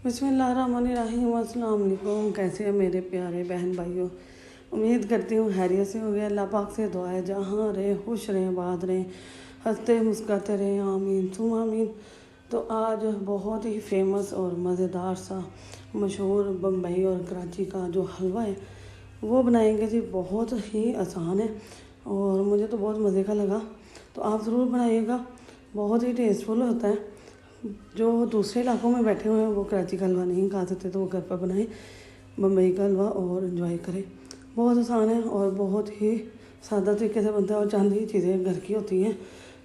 बिस्मिल्लाहिर्रहमानिर्रहीम। अस्सलाम वालेकुम। कैसे हैं मेरे प्यारे बहन भाइयों। उम्मीद करती हूँ हैरियत से हो गया। अल्लाह पाक से दुआ है जहाँ रहे खुश रहें, आबाद रहें, हंसते मुस्कुराते रहें। आमीन सुम आमीन। तो आज बहुत ही फेमस और मज़ेदार सा मशहूर बम्बई और कराची का जो हलवा है वो बनाएंगे जी। बहुत ही आसान है और मुझे तो बहुत मज़े का लगा, तो आप ज़रूर बनाइएगा। बहुत ही टेस्टफुल होता है। जो दूसरे इलाकों में बैठे हुए हैं वो कराची का हलवा नहीं खा सकते, तो वो घर पर बनाएं बम्बई का हलवा और इन्जॉय करें। बहुत आसान है और बहुत ही सादा तरीके से बनता है और चंद ही चीज़ें घर की होती हैं,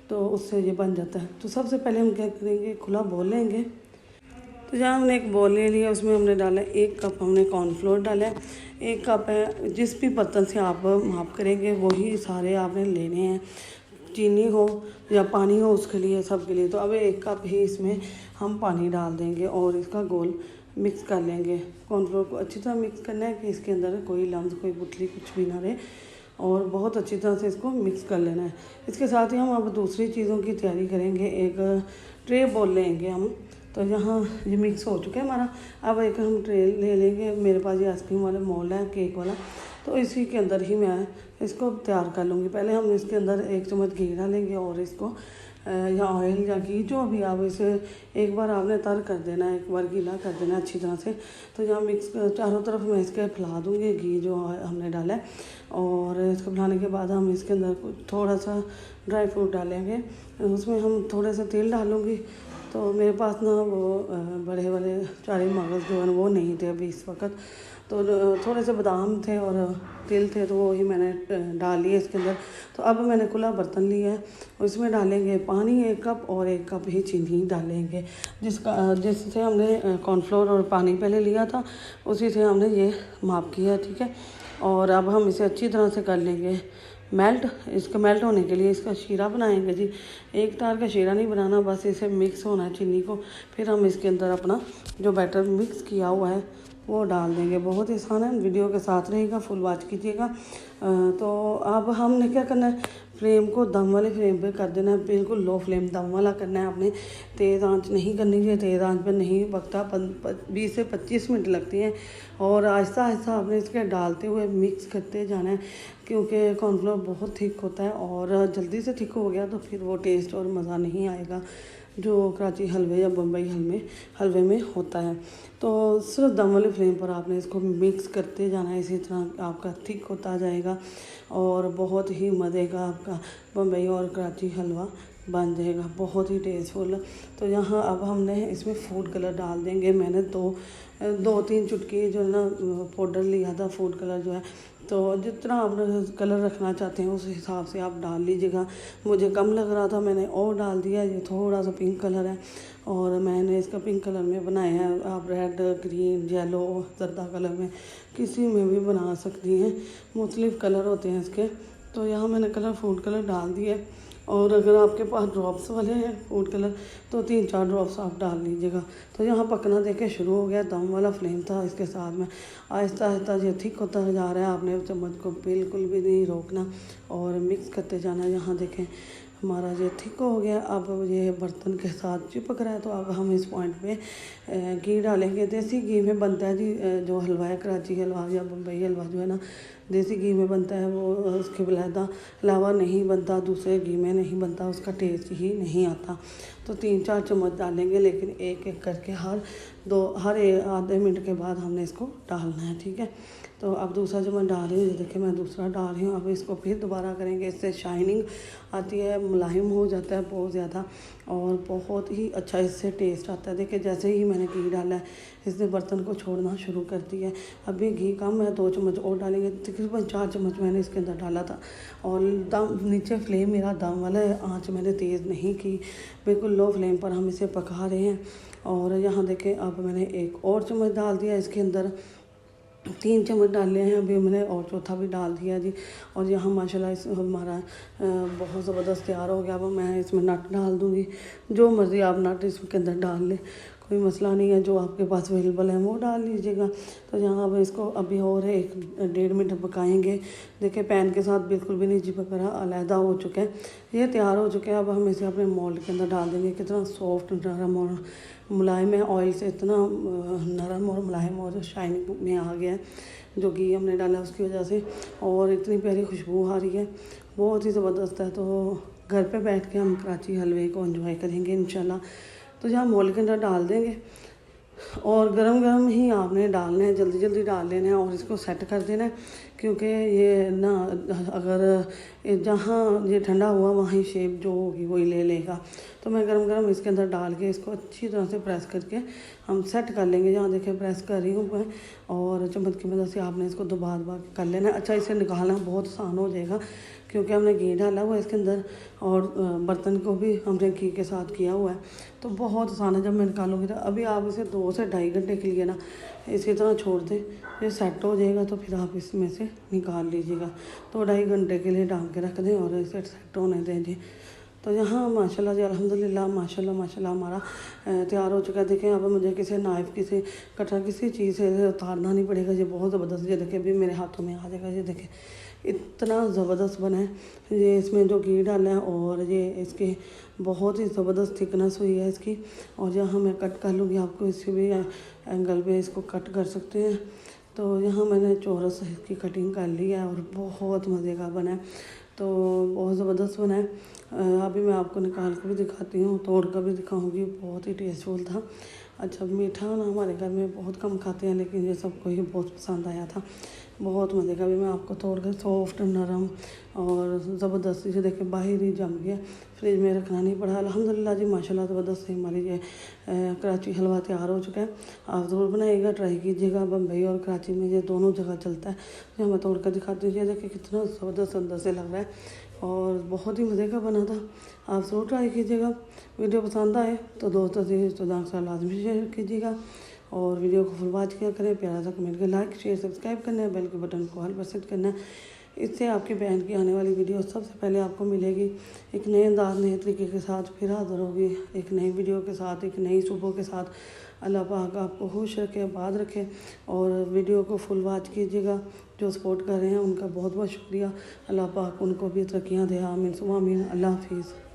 तो उससे ये बन जाता है। तो सबसे पहले हम क्या करेंगे, खुला बोल लेंगे। तो जहाँ हमने एक बोल ले लिया, उसमें हमने डाला 1 कप हमने कॉर्नफ्लोर डाला है। 1 कप है, जिस भी बर्तन से आप माप करेंगे वही सारे आपने लेने हैं। चीनी हो या पानी हो, उसके लिए सब के लिए। तो अब 1 कप ही इसमें हम पानी डाल देंगे और इसका गोल मिक्स कर लेंगे। कॉर्नफ्लोर को अच्छी तरह मिक्स करना है कि इसके अंदर कोई लम्स, कोई गुठली कुछ भी ना रहे, और बहुत अच्छी तरह से इसको मिक्स कर लेना है। इसके साथ ही हम अब दूसरी चीज़ों की तैयारी करेंगे। एक ट्रे बोल लेंगे हम। तो यहाँ ये मिक्स हो चुका है हमारा। अब एक हम ट्रे ले लेंगे। मेरे पास ये आइसक्रीम वाला मोल्ड है, केक वाला, तो इसी के अंदर ही मैं इसको तैयार कर लूँगी। पहले हम इसके अंदर 1 चम्मच घी डालेंगे और इसको या ऑयल या घी जो भी आप इसे एक बार आपने तर कर देना है, एक बार गीला कर देना है अच्छी तरह से। तो यहाँ मिक्स चारों तरफ मैं इसके फैला दूँगी घी जो हमने डाला है। और इसको फैलाने के बाद हम इसके अंदर थोड़ा सा ड्राई फ्रूट डालेंगे। उसमें हम थोड़े से तेल डालूँगी। तो मेरे पास ना वो बड़े वाले चारी मगज़ जो है वो नहीं थे अभी इस वक्त, तो थोड़े से बादाम थे और तिल थे, तो वो ही मैंने डाल लिए इसके अंदर। तो अब मैंने खुला बर्तन लिया है, उसमें डालेंगे पानी 1 कप और 1 कप ही चीनी डालेंगे। जिससे हमने कॉर्नफ्लोर और पानी पहले लिया था उसी से हमने ये माप किया, ठीक है। और अब हम इसे अच्छी तरह से कर लेंगे मेल्ट। इसका मेल्ट होने के लिए इसका शीरा बनाएंगे जी। एक तार का शीरा नहीं बनाना, बस इसे मिक्स होना है चीनी को। फिर हम इसके अंदर अपना जो बैटर मिक्स किया हुआ है वो डाल देंगे। बहुत ही आसान है, वीडियो के साथ रहेगा, फुल वॉच कीजिएगा। तो अब हमने क्या करना है, फ्लेम को दम वाले फ्लेम पे कर देना है। बिल्कुल लो फ्लेम दम वाला करना है आपने, तेज़ आंच नहीं करनी है। तेज़ आंच पर नहीं पकता, 20 से 25 मिनट लगती हैं। और आहिस्ता आहिस्ता आपने इसके डालते हुए मिक्स करते जाना है, क्योंकि कॉर्नफ्लोर बहुत थिक होता है और जल्दी से थिक हो गया तो फिर वो टेस्ट और मज़ा नहीं आएगा जो कराची हलवे या बम्बई हलवे में होता है। तो सिर्फ दम वाले फ्लेम पर आपने इसको मिक्स करते जाना है। इसी तरह आपका थिक होता जाएगा और बहुत ही मज़े का आपका बम्बई और कराची हलवा बन जाएगा, बहुत ही टेस्टफुल। तो यहाँ अब हमने इसमें फूड कलर डाल देंगे। मैंने 2-3 चुटकी जो है ना पाउडर लिया था, फूड कलर जो है। तो जितना आप कलर रखना चाहते हैं उस हिसाब से आप डाल लीजिएगा। मुझे कम लग रहा था, मैंने और डाल दिया। ये थोड़ा सा पिंक कलर है और मैंने इसका पिंक कलर में बनाया है। आप रेड, ग्रीन, येलो, जर्दा कलर में किसी में भी बना सकती हैं। मुख्तलिफ़ कलर होते हैं इसके। तो यहाँ मैंने फूड कलर डाल दिया। और अगर आपके पास ड्रॉप्स वाले हैं फूड कलर तो 3-4 ड्रॉप्स आप डाल लीजिएगा। तो यहाँ पकना देखे शुरू हो गया, दम वाला फ्लेम था। इसके साथ में आहिस्ता आहिस्ता ये थिक होता जा रहा है। आपने चम्मच को बिल्कुल भी नहीं रोकना और मिक्स करते जाना। यहाँ देखें हमारा ये थिक हो गया। अब ये बर्तन के साथ चिपक रहा है। तो अब हम इस पॉइंट पे घी डालेंगे। देसी घी में बनता है जी जो हलवा है, कराची हलवा या बम्बई हलवा जो है ना, देसी घी में बनता है। वो उसके अलावा नहीं बनता, दूसरे घी में नहीं बनता, उसका टेस्ट ही नहीं आता। तो 3-4 चम्मच डालेंगे, लेकिन एक एक करके हर आधे मिनट के बाद हमने इसको डालना है, ठीक है। तो अब दूसरा चम्मच डाल रही हूँ, देखिए मैं दूसरा डाल रही हूँ। अब इसको फिर दोबारा करेंगे। इससे शाइनिंग आती है, मुलायम हो जाता है बहुत ज़्यादा और बहुत ही अच्छा इससे टेस्ट आता है। देखिए जैसे ही मैंने घी डाला है इसने बर्तन को छोड़ना शुरू कर दिया है। अभी घी कम है, 2 चम्मच और डालेंगे। तकरीबन 4 चम्मच मैंने इसके अंदर डाला था। और दम नीचे फ्लेम मेरा दम वाला है, आँच मैंने तेज़ नहीं की, बिल्कुल लो फ्लेम पर हम इसे पका रहे हैं। और यहाँ देखें अब मैंने एक और चम्मच डाल दिया इसके अंदर। 3 चम्मच डाले हैं अभी मैंने और चौथा भी डाल दिया जी। और यहाँ माशाल्लाह इस हमारा बहुत ज़बरदस्त तैयार हो गया। अब मैं इसमें नट डाल दूँगी, जो मर्ज़ी आप नट इसके अंदर डाल लें, कोई मसला नहीं है, जो आपके पास अवेलेबल है वो डाल लीजिएगा। तो यहाँ अब इसको अभी और 1-1.5 मिनट पकाएंगे। देखिए पैन के साथ बिल्कुल भी नहीं चिपक रहा, अलहदा हो चुके हैं, ये तैयार हो चुके हैं। अब हम इसे अपने मोल्ड के अंदर डाल देंगे। कितना सॉफ्ट, नरम और मुलायम है, ऑयल से इतना नरम और मुलायम और शाइनिंग में आ गया है, जो घी हमने डाला उसकी वजह से। और इतनी प्यारी खुशबू आ रही है, बहुत ही ज़बरदस्त है। तो घर पे बैठ के हम कराची हलवे को एंजॉय करेंगे इंशाल्लाह। तो यहाँ मोल्ड के अंदर डाल देंगे और गरम गरम ही आपने डालना है, जल्दी जल्दी डाल लेना है और इसको सेट कर देना है, क्योंकि ये ना अगर जहाँ ये ठंडा हुआ वहाँ ही शेप जो होगी वही ले लेगा। तो मैं गरम गरम इसके अंदर डाल के इसको अच्छी तरह से प्रेस करके हम सेट कर लेंगे। यहाँ देखिए प्रेस कर रही हूँ मैं, और चम्मच की मदद से आपने इसको दबा दबा कर लेना है। अच्छा, इसे निकालना बहुत आसान हो जाएगा क्योंकि हमने घी डाला हुआ है इसके अंदर और बर्तन को भी हमने घी के साथ किया हुआ है, तो बहुत आसान है। जब मैं निकालूँगी तो अभी आप इसे 2 से ढाई घंटे के लिए ना इसी तरह छोड़ दें, ये सेट हो जाएगा तो फिर आप इसमें से निकाल लीजिएगा। तो 2-2.5 घंटे के लिए ढाँक के रख दें और इसे सेट होने दें जी। तो यहाँ माशाल्लाह जी अल्हम्दुलिल्लाह माशाल्लाह माशाल्लाह हमारा तैयार हो चुका है। देखें अब मुझे किसी नाइफ़, किसी कटर, किसी चीज़ से उतारना नहीं पड़ेगा। ये बहुत ज़बरदस्त, ये देखिए अभी मेरे हाथों में आ जाएगा। ये देखें इतना ज़बरदस्त बना है। ये इसमें जो घी डाला है और ये इसके बहुत ही ज़बरदस्त थिकनेस हुई है इसकी। और यहाँ मैं कट कर लूँगी, आपको इसी भी एंगल पे इसको कट कर सकते हैं। तो यहाँ मैंने चौरस की कटिंग कर ली है और बहुत मज़े का बना है, तो बहुत ज़बरदस्त बना है। अभी मैं आपको निकाल कर भी दिखाती हूँ, तोड़ कर भी दिखाऊँगी, बहुत ही टेस्टफुल था। अच्छा, मीठा ना हमारे घर में बहुत कम खाते हैं, लेकिन ये सबको ही बहुत पसंद आया था, बहुत मज़े का। भी मैं आपको तोड़ कर सॉफ्ट, नरम और ज़बरदस्ती से देखिए बाहर ही जम गया, फ्रिज में रखना नहीं पड़ा। अल्हम्दुलिल्लाह जी माशाल्लाह ज़बरदस्त से हमारी ये कराची हलवा तैयार हो चुका है। आप ज़रूर बनाइएगा, ट्राई कीजिएगा। बम्बई और कराची में ये दोनों जगह चलता है। तो मैं तोड़ कर दिखाती हूँ, ये देखिए कितना ज़बरदस्त अंदर से लग रहा है और बहुत ही मज़े का बना था। आप ज़रूर ट्राई कीजिएगा। वीडियो पसंद आए तो दोस्तों से रिश्तेदारों के साथ लाजमी शेयर कीजिएगा और वीडियो को फुल वॉच किया करें। प्यारा सा कमेंट कर, लाइक शेयर सब्सक्राइब करना है, बेल के बटन को ऑल पर सेट करना है। इससे आपकी बहन की आने वाली वीडियो सबसे पहले आपको मिलेगी। एक नए अंदाज, नए तरीके के साथ फिर हाज़िर होगी, एक नई वीडियो के साथ, एक नई सुबह के साथ। अल्लाह पाक आपको खुश रखे, आबाद रखे और वीडियो को फुल वॉच कीजिएगा। जो सपोर्ट कर रहे हैं उनका बहुत बहुत शुक्रिया। अल्लाह पाक उनको भी तरक्कियाँ दे, आमीन सुमा आमीन। अल्लाह हाफिज़।